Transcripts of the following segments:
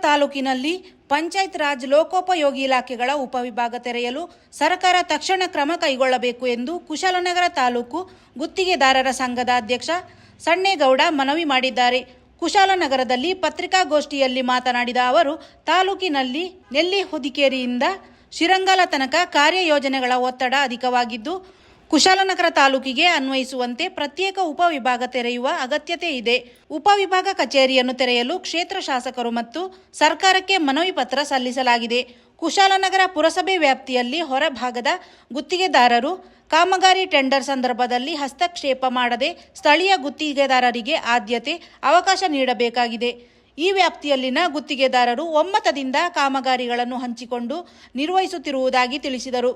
ತಾಲೂಕಿನಲ್ಲಿ ಪಂಚಾಯತ್ ರಾಜ್ ಲೋಕೋಪಯೋಗಿ ಇಲಾಖೆಗಳ ಉಪವಿಭಾಗ ತೆರೆಯಲು ಸರ್ಕಾರ ತಕ್ಷಣ ಕ್ರಮ ಕೈಗೊಳ್ಳಬೇಕು ಎಂದು ಕುಶಾಲನಗರ ತಾಲೂಕು ಗುತ್ತಿಗೆದಾರರ ಸಂಘದ ಅಧ್ಯಕ್ಷ ಸಣ್ಣೇಗೌಡ ಮನವಿ ಮಾಡಿದ್ದಾರೆ. ಕುಶಾಲನಗರದಲ್ಲಿ ಪತ್ರಿಕಾಗೋಷ್ಠಿಯಲ್ಲಿ ಮಾತನಾಡಿದ ಅವರು, ತಾಲೂಕಿನಲ್ಲಿ ನೆಲ್ಲಿ ಹುದಿಕೇರಿಯಿಂದ ಶಿರಂಗಲ ತನಕ ಕಾರ್ಯಯೋಜನೆಗಳ ಒತ್ತಡ ಅಧಿಕವಾಗಿದ್ದು, ಕುಶಾಲನಗರ ತಾಲೂಕಿಗೆ ಅನ್ವಯಿಸುವಂತೆ ಪ್ರತ್ಯೇಕ ಉಪವಿಭಾಗ ತೆರೆಯುವ ಅಗತ್ಯತೆ ಇದೆ. ಉಪವಿಭಾಗ ಕಚೇರಿಯನ್ನು ತೆರೆಯಲು ಕ್ಷೇತ್ರ ಶಾಸಕರು ಮತ್ತು ಸರ್ಕಾರಕ್ಕೆ ಮನವಿ ಪತ್ರ ಸಲ್ಲಿಸಲಾಗಿದೆ. ಕುಶಾಲನಗರ ಪುರಸಭೆ ವ್ಯಾಪ್ತಿಯಲ್ಲಿ ಹೊರಭಾಗದ ಗುತ್ತಿಗೆದಾರರು ಕಾಮಗಾರಿ ಟೆಂಡರ್ ಸಂದರ್ಭದಲ್ಲಿ ಹಸ್ತಕ್ಷೇಪ ಮಾಡದೆ ಸ್ಥಳೀಯ ಗುತ್ತಿಗೆದಾರರಿಗೆ ಆದ್ಯತೆ ಅವಕಾಶ ನೀಡಬೇಕಾಗಿದೆ. ಈ ವ್ಯಾಪ್ತಿಯಲ್ಲಿನ ಗುತ್ತಿಗೆದಾರರು ಒಮ್ಮತದಿಂದ ಕಾಮಗಾರಿಗಳನ್ನು ಹಂಚಿಕೊಂಡು ನಿರ್ವಹಿಸುತ್ತಿರುವುದಾಗಿ ತಿಳಿಸಿದರು.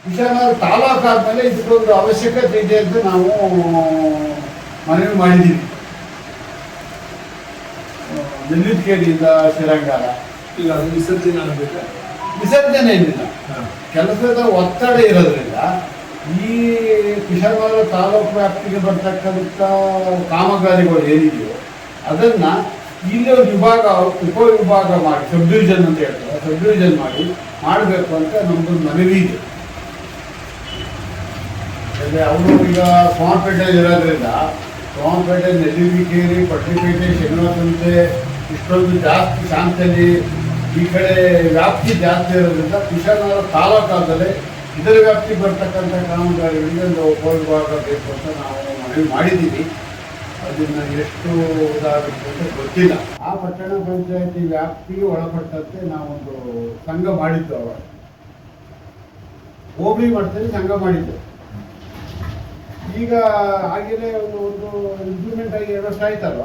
ಕುಶಾಲನಗರ ತಾಲೂಕು ಆದಮೇಲೆ ಇದಕ್ಕೊಂದು ಅವಶ್ಯಕತೆ ಇದೆ ಅಂತ ನಾವು ಮನವಿ ಮಾಡಿದ್ದೀವಿ. ನೆಲ್ಲಿಕೇರಿಯಿಂದ ಶಿರಂಗಾಲ ಈಗ ವಿಸರ್ಜನೆ ಆಗಬೇಕಾ? ವಿಸರ್ಜನೆ ಏನಿಲ್ಲ, ಕೆಲಸದ ಒತ್ತಡ ಇರೋದ್ರಿಂದ ಈ ಕುಶಾಲನಗರ ತಾಲೂಕು ವ್ಯಾಪ್ತಿಗೆ ಬರ್ತಕ್ಕಂಥ ಕಾಮಗಾರಿಗಳು ಏನಿದೆಯೋ ಅದನ್ನು ಇಲ್ಲಿ ಒಂದು ವಿಭಾಗ ಉಪವಿಭಾಗ ಮಾಡಿ ಸಬ್ ಡಿವಿಷನ್ ಅಂತ ಹೇಳ್ತಾರೆ, ಸಬ್ ಡಿವಿಷನ್ ಮಾಡಬೇಕು ಅಂತ ನಮ್ಮದೊಂದು ಮನವಿ ಇದೆ. ಅವರು ಈಗ ಸೋಮಪೇಟೆಯಲ್ಲಿ ಇರೋದ್ರಿಂದ ಸೋಮಪೇಟೆ, ನೆಲ್ಲಿಕೇರಿ, ಪಟ್ಟಿಪೇಟೆ, ಶನಿವಾರಸಂತೆ ಇಷ್ಟೊಂದು ಜಾಸ್ತಿ ಶಾಂತಲ್ಲಿ ಈ ಕಡೆ ವ್ಯಾಪ್ತಿ ಜಾಸ್ತಿ ಇರೋದ್ರಿಂದ ಕುಶಾಲನಗರ ತಾಲೂಕಾದಲ್ಲಿ ಇದರ ವ್ಯಾಪ್ತಿಗೆ ಬರ್ತಕ್ಕಂಥ ಕಾಮಗಾರಿಗಳಿಗೆ ಒಂದು ಉಪವಿಭಾಗ ಬೇಕು ಅಂತ ನಾವು ಮನವಿ ಮಾಡಿದ್ದೀವಿ. ಅದನ್ನು ಎಷ್ಟು ಇದಾಗುತ್ತೆ ಅಂತ ಗೊತ್ತಿಲ್ಲ. ಆ ಪಟ್ಟಣ ಪಂಚಾಯತಿ ವ್ಯಾಪ್ತಿಗೆ ಒಳಪಟ್ಟಂತೆ ನಾವೊಂದು ಸಂಘ ಮಾಡಿದ್ದು, ಅವಾಗ ಹೋಬಳಿ ಮಟ್ಟದಲ್ಲಿ ಸಂಘ ಮಾಡಿದ್ದು. ಈಗ ಹಾಗೇನೆ ಒಂದು ಇಂಪ್ಲಿಮೆಂಟ್ ಆಗಿ 2 ವರ್ಷ ಆಯ್ತಲ್ವ,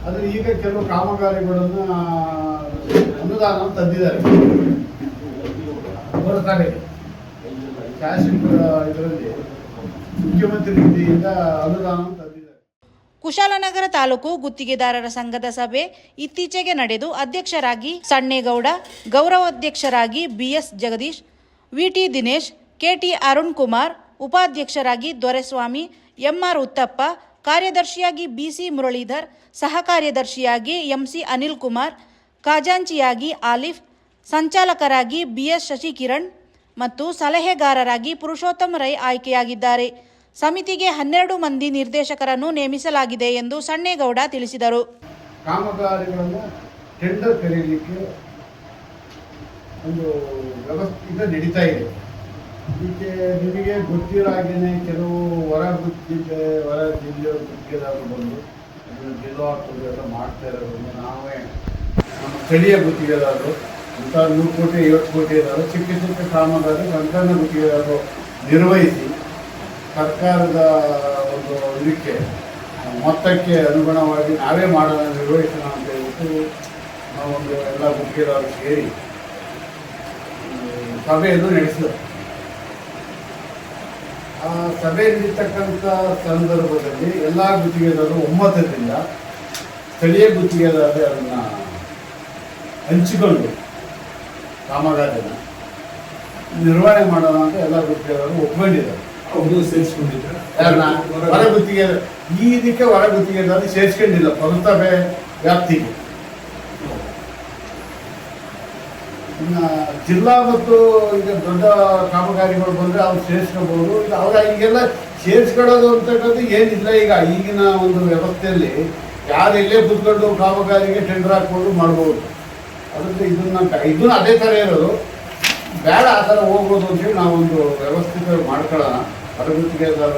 ಆದರೆ ಈಗ ಕೆಲವು ಕಾಮಗಾರಿಗಳನ್ನು ಅನುದಾನ ತಂದಿದ್ದಾರೆ. ಶಾಸಕರ ಇದರಲ್ಲಿ ಮುಖ್ಯಮಂತ್ರಿ ನಿಧಿಯಿಂದ ಅನುದಾನ ತಂದಿದ್ದಾರೆ. ಕುಶಾಲನಗರ ತಾಲೂಕು ಗುತ್ತಿಗೆದಾರರ ಸಂಘದ ಸಭೆ ಇತ್ತೀಚೆಗೆ ನಡೆದು ಅಧ್ಯಕ್ಷರಾಗಿ Sannegowda, ಗೌರವಾಧ್ಯಕ್ಷರಾಗಿ BS Jagadish, VT Dinesh, KT Arun Kumar, ಉಪಾಧ್ಯಕ್ಷರಾಗಿ ದೊರೆಸ್ವಾಮಿ, MR ಉತ್ತಪ್ಪ, ಕಾರ್ಯದರ್ಶಿಯಾಗಿ BC ಮುರಳೀಧರ್, ಸಹ ಕಾರ್ಯದರ್ಶಿಯಾಗಿ MC ಅನಿಲ್ ಕುಮಾರ್, ಖಜಾಂಚಿಯಾಗಿ ಆಲಿಫ್, ಸಂಚಾಲಕರಾಗಿ BS ಶಶಿಕಿರಣ್ ಮತ್ತು ಸಲಹೆಗಾರರಾಗಿ ಪುರುಷೋತ್ತಮ್ ರೈ ಆಯ್ಕೆಯಾಗಿದ್ದಾರೆ. ಸಮಿತಿಗೆ 12 ಮಂದಿ ನಿರ್ದೇಶಕರನ್ನು ನೇಮಿಸಲಾಗಿದೆ ಎಂದು ಸಣ್ಣೇಗೌಡ ತಿಳಿಸಿದರು. ಕಾಮಗಾರಿಗಳನ್ನು ಟೆಂಡರ್ ಕರೆಯಲಿಕ್ಕೆ ಒಂದು ವ್ಯವಸ್ಥೆ ನಡೀತಾ ಇದೆ. ಇದಕ್ಕೆ ನಿಮಗೆ ಗೊತ್ತಿರಾಗೇನೆ ಕೆಲವು ಹೊರ ಜಿಲ್ಲೆಯ ಗುತ್ತಿಗೆದಾರರು ಬಂದು ಅದನ್ನು ಜಿಲ್ಲಾಟು ಎಲ್ಲ ಮಾಡ್ತಾ ಇರೋದ್ರಿಂದ ನಾವೇ ನಮ್ಮ ಸ್ಥಳೀಯ ಗುತ್ತಿಗೆದಾರರು ಅಂತ 100 ಕೋಟಿ 50 ಕೋಟಿ ಇದ್ದಾರೆ. ಚಿಕ್ಕ ಚಿಕ್ಕ ಕಾಮಗಾರಿ ಸಣ್ಣ ಗುತ್ತಿಗೆದಾರರು ನಿರ್ವಹಿಸಿ ಸರ್ಕಾರದ ಒಂದು ಇದಕ್ಕೆ ಮೊತ್ತಕ್ಕೆ ಅನುಗುಣವಾಗಿ ನಾವೇ ಮಾಡೋಣ, ನಿರ್ವಹಿಸೋಣ ಅಂತ ಹೇಳ್ಬಿಟ್ಟು ನಾವೊಂದು ಎಲ್ಲ ಗುತ್ತಿಗೆದಾರರು ಸೇರಿ ಸಭೆಯನ್ನು ನಡೆಸಿದರು. ಆ ಸಭೆ ನಡೀತಕ್ಕಂಥ ಸಂದರ್ಭದಲ್ಲಿ ಎಲ್ಲ ಗುತ್ತಿಗೆದಾರರು ಒಮ್ಮತದಿಂದ ಸ್ಥಳೀಯ ಗುತ್ತಿಗೆದಾರರು ಅದನ್ನು ಹಂಚಿಕೊಂಡು ಕಾಮಗಾರಿಯನ್ನು ನಿರ್ವಹಣೆ ಮಾಡೋಣ ಅಂತ ಎಲ್ಲ ಗುತ್ತಿಗೆದಾರರು ಒಪ್ಕೊಂಡಿದ್ದಾರೆ. ಅವರು ಸೇರಿಸ್ಕೊಂಡಿದ್ದಾರೆ. ಹೊರ ಗುತ್ತಿಗೆದಾರ ಈ ಇದಕ್ಕೆ ಹೊರ ಗುತ್ತಿಗೆದಾರರು ಸೇರಿಸ್ಕೊಂಡಿಲ್ಲ ಪುರಸಭೆ ವ್ಯಾಪ್ತಿಗೆ. ಇನ್ನು ಜಿಲ್ಲಾ ಮತ್ತು ಈಗ ದೊಡ್ಡ ಕಾಮಗಾರಿಗಳು ಬಂದರೆ ಅವ್ರು ಸೇರಿಸ್ಕೋಬಹುದು. ಈಗ ಅವ್ರ ಈಗೆಲ್ಲ ಸೇರಿಸ್ಕೊಳ್ಳೋದು ಅಂತಕ್ಕಂಥದ್ದು ಏನಿಲ್ಲ. ಈಗ ಈಗಿನ ಒಂದು ವ್ಯವಸ್ಥೆಯಲ್ಲಿ ಯಾರು ಇಲ್ಲೇ ಕೂತ್ಕೊಂಡು ಕಾಮಗಾರಿಗೆ ಟೆಂಡರ್ ಹಾಕ್ಕೊಂಡು ಮಾಡ್ಬೋದು. ಅದಕ್ಕೆ ಇದನ್ನು ಅದೇ ಥರ ಇರೋದು ಬೇಡ, ಆ ಥರ ಹೋಗ್ಬೋದು ಅಂತೇಳಿ ನಾವೊಂದು ವ್ಯವಸ್ಥಿತ ಮಾಡ್ಕೊಳ್ಳೋಣ, ಹೊರಗುತ್ತಿಗೆದಾರ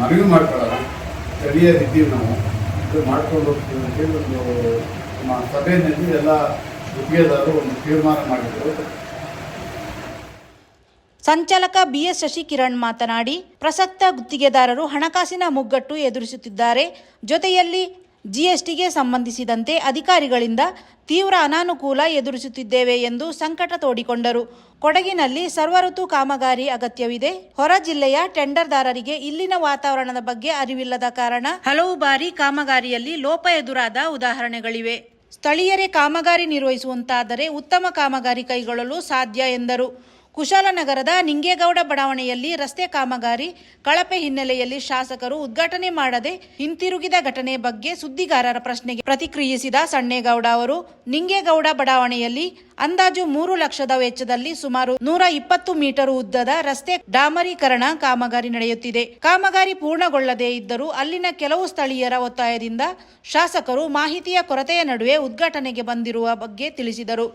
ಮನವಿ ಮಾಡ್ಕೊಳ್ಳೋಣ, ಸ್ಥಳೀಯರಿದ್ದೀವಿ ನಾವು, ಇದು ಮಾಡ್ಕೊಂಡು ಹೋಗ್ತೀವಿ ಅಂತೇಳಿ ಒಂದು ನಮ್ಮ ಸಭೆಯಲ್ಲಿ ಎಲ್ಲ ಗುತ್ತಿಗೆದಾರರು ಒಂದು ತೀರ್ಮಾನ ಮಾಡಿದರು. ಸಂಚಾಲಕ BS ಶಶಿಕಿರಣ್ ಮಾತನಾಡಿ, ಪ್ರಸಕ್ತ ಗುತ್ತಿಗೆದಾರರು ಹಣಕಾಸಿನ ಮುಗ್ಗಟ್ಟು ಎದುರಿಸುತ್ತಿದ್ದಾರೆ. ಜೊತೆಯಲ್ಲಿ GSTಗೆ ಸಂಬಂಧಿಸಿದಂತೆ ಅಧಿಕಾರಿಗಳಿಂದ ತೀವ್ರ ಅನಾನುಕೂಲ ಎದುರಿಸುತ್ತಿದ್ದೇವೆ ಎಂದು ಸಂಕಟ ತೋಡಿಕೊಂಡರು. ಕೊಡಗಿನಲ್ಲಿ ಸರ್ವಋತು ಕಾಮಗಾರಿ ಅಗತ್ಯವಿದೆ. ಹೊರ ಜಿಲ್ಲೆಯ ಟೆಂಡರ್ದಾರರಿಗೆ ಇಲ್ಲಿನ ವಾತಾವರಣದ ಬಗ್ಗೆ ಅರಿವಿಲ್ಲದ ಕಾರಣ ಹಲವು ಬಾರಿ ಕಾಮಗಾರಿಯಲ್ಲಿ ಲೋಪ ಎದುರಾದ ಉದಾಹರಣೆಗಳಿವೆ. ಸ್ಥಳೀಯರೇ ಕಾಮಗಾರಿ ನಿರ್ವಹಿಸುವಂತಾದರೆ ಉತ್ತಮ ಕಾಮಗಾರಿ ಕೈಗೊಳ್ಳಲು ಸಾಧ್ಯ ಎಂದರು. ಕುಶಾಲನಗರದ ನಿಂಗೇಗೌಡ ಬಡಾವಣೆಯಲ್ಲಿ ರಸ್ತೆ ಕಾಮಗಾರಿ ಕಳಪೆ ಹಿನ್ನೆಲೆಯಲ್ಲಿ ಶಾಸಕರು ಉದ್ಘಾಟನೆ ಮಾಡದೆ ಹಿಂತಿರುಗಿದ ಘಟನೆ ಬಗ್ಗೆ ಸುದ್ದಿಗಾರರ ಪ್ರಶ್ನೆಗೆ ಪ್ರತಿಕ್ರಿಯಿಸಿದ ಸಣ್ಣೇಗೌಡ ಅವರು, ನಿಂಗೇಗೌಡ ಬಡಾವಣೆಯಲ್ಲಿ ಅಂದಾಜು 3 ಲಕ್ಷದ ವೆಚ್ಚದಲ್ಲಿ ಸುಮಾರು 120 ಮೀಟರ್ ಉದ್ದದ ರಸ್ತೆ ಡಾಮರೀಕರಣ ಕಾಮಗಾರಿ ನಡೆಯುತ್ತಿದೆ. ಕಾಮಗಾರಿ ಪೂರ್ಣಗೊಳ್ಳದೇ ಇದ್ದರೂ ಅಲ್ಲಿನ ಕೆಲವು ಸ್ಥಳೀಯರ ಒತ್ತಾಯದಿಂದ ಶಾಸಕರು ಮಾಹಿತಿಯ ಕೊರತೆಯ ನಡುವೆ ಉದ್ಘಾಟನೆಗೆ ಬಂದಿರುವ ಬಗ್ಗೆ ತಿಳಿಸಿದರು.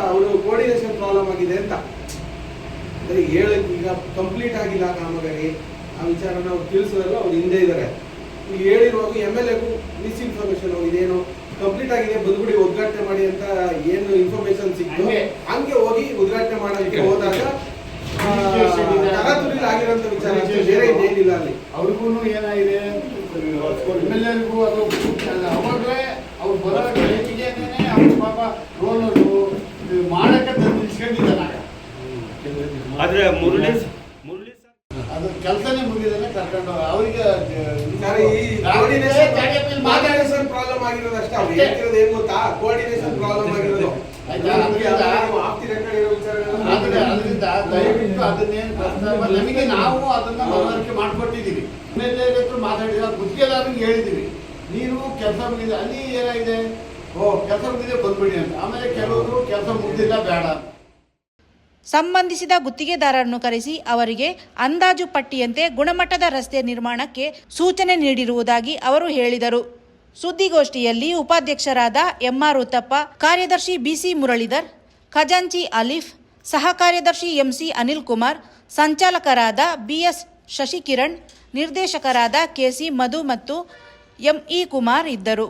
ಅವರು ಕೋಆರ್ಡಿನೇಷನ್ ಪ್ರಾಬ್ಲಮ್ ಆಗಿದೆ ಅಂತ ಅಂದ್ರೆ ಈಗ ಕಂಪ್ಲೀಟ್ ಆಗಿಲ್ಲ ಕಾಮಗಾರಿ, ಆ ವಿಚಾರನ ಅವ್ರು ತಿಳಿಸೋದಲ್ಲ, ಅವ್ರು ಹಿಂದೆ ಇದ್ದಾರೆ. ಈಗ ಹೇಳಿರುವಾಗ MLAಗೂ ಮಿಸ್ಇನ್ಫಾರ್ಮೇಶನ್ ಇದೇನು ಕಂಪ್ಲೀಟ್ ಆಗಿದೆ ಬಂದ್ಬಿಡಿ ಉದ್ಘಾಟನೆ ಮಾಡಿ ಅಂತ ಏನು ಇನ್ಫಾರ್ಮೇಶನ್ ಸಿಕ್ತು ಹಂಗೆ ಹೋಗಿ ಉದ್ಘಾಟನೆ ಮಾಡೋದಕ್ಕೆ ಹೋದಾಗ ತರಾತುರಿಲಿ ಆಗಿರೋಂಥ ವಿಚಾರ ಬೇರೆ ಏನಿಲ್ಲ ಅಲ್ಲಿ. ಅವ್ರಿಗೂ ಏನಾಗಿದೆ MLAರಿಗೂ ಅದು ಅವಾಗಲೇ ಅವ್ರು ಬರೋ ಟೈಮಿಗೆ ಅವ್ರು ಪಾಪ ರೋಲರು ಮಾಡಕ್ಕೆ ನಿಲ್ಸ್ಕೊಂಡಿದ್ದಾನಾಗ ಅದು ಕೆಲಸನೇ ಮುಗಿದಾನೆ ಕರ್ಕೊಂಡು ಅವ್ರಿಗೆ ಕೋಆರ್ಡಿನೇಷನ್ ಪ್ರಾಬ್ಲಮ್ ಆಗಿರೋದು ಅಷ್ಟೇ. ಅವ್ರು ಹೇಳ್ತಿರೋದು ಏನ್ ಗೊತ್ತಾ, ಕೋಆರ್ಡಿನೇಷನ್ ಪ್ರಾಬ್ಲಮ್ ಆಗಿರೋದು. ಅದರಿಂದ ದಯವಿಟ್ಟು ಅದನ್ನೇನು ನಮಗೆ ನಾವು ಅದನ್ನ ಮನವರಿಕೆ ಮಾಡ್ಕೊಟ್ಟಿದ್ದೀವಿ. MLA ಮಾತಾಡಿದ ಗುತ್ತಿಗೆದಾರರಿಗೆ ಹೇಳಿದ್ದೀವಿ, ನೀನು ಕೆಲಸ ಮುಗಿದೆ ಅಲ್ಲಿ ಏನಾಗಿದೆ, ಕೆಲಸ ಮುಗಿದೆ ಬಂದ್ಬಿಡಿ ಅಂತ. ಆಮೇಲೆ ಕೆಲವರು ಕೆಲಸ ಮುಗಿದಿಲ್ಲ ಬೇಡ. ಸಂಬಂಧಿಸಿದ ಗುತ್ತಿಗೆದಾರರನ್ನು ಕರೆಸಿ ಅವರಿಗೆ ಅಂದಾಜು ಪಟ್ಟಿಯಂತೆ ಗುಣಮಟ್ಟದ ರಸ್ತೆ ನಿರ್ಮಾಣಕ್ಕೆ ಸೂಚನೆ ನೀಡಿರುವುದಾಗಿ ಅವರು ಹೇಳಿದರು. ಸುದ್ದಿಗೋಷ್ಠಿಯಲ್ಲಿ ಉಪಾಧ್ಯಕ್ಷರಾದ MR ಉತ್ತಪ್ಪ, ಕಾರ್ಯದರ್ಶಿ BC ಮುರಳೀಧರ್, ಖಜಾಂಚಿ ಅಲಿಫ್, ಸಹ ಕಾರ್ಯದರ್ಶಿ MC ಅನಿಲ್ ಕುಮಾರ್, ಸಂಚಾಲಕರಾದ BS ಶಶಿಕಿರಣ್, ನಿರ್ದೇಶಕರಾದ KC ಮಧು ಮತ್ತು ME ಕುಮಾರ್ ಇದ್ದರು.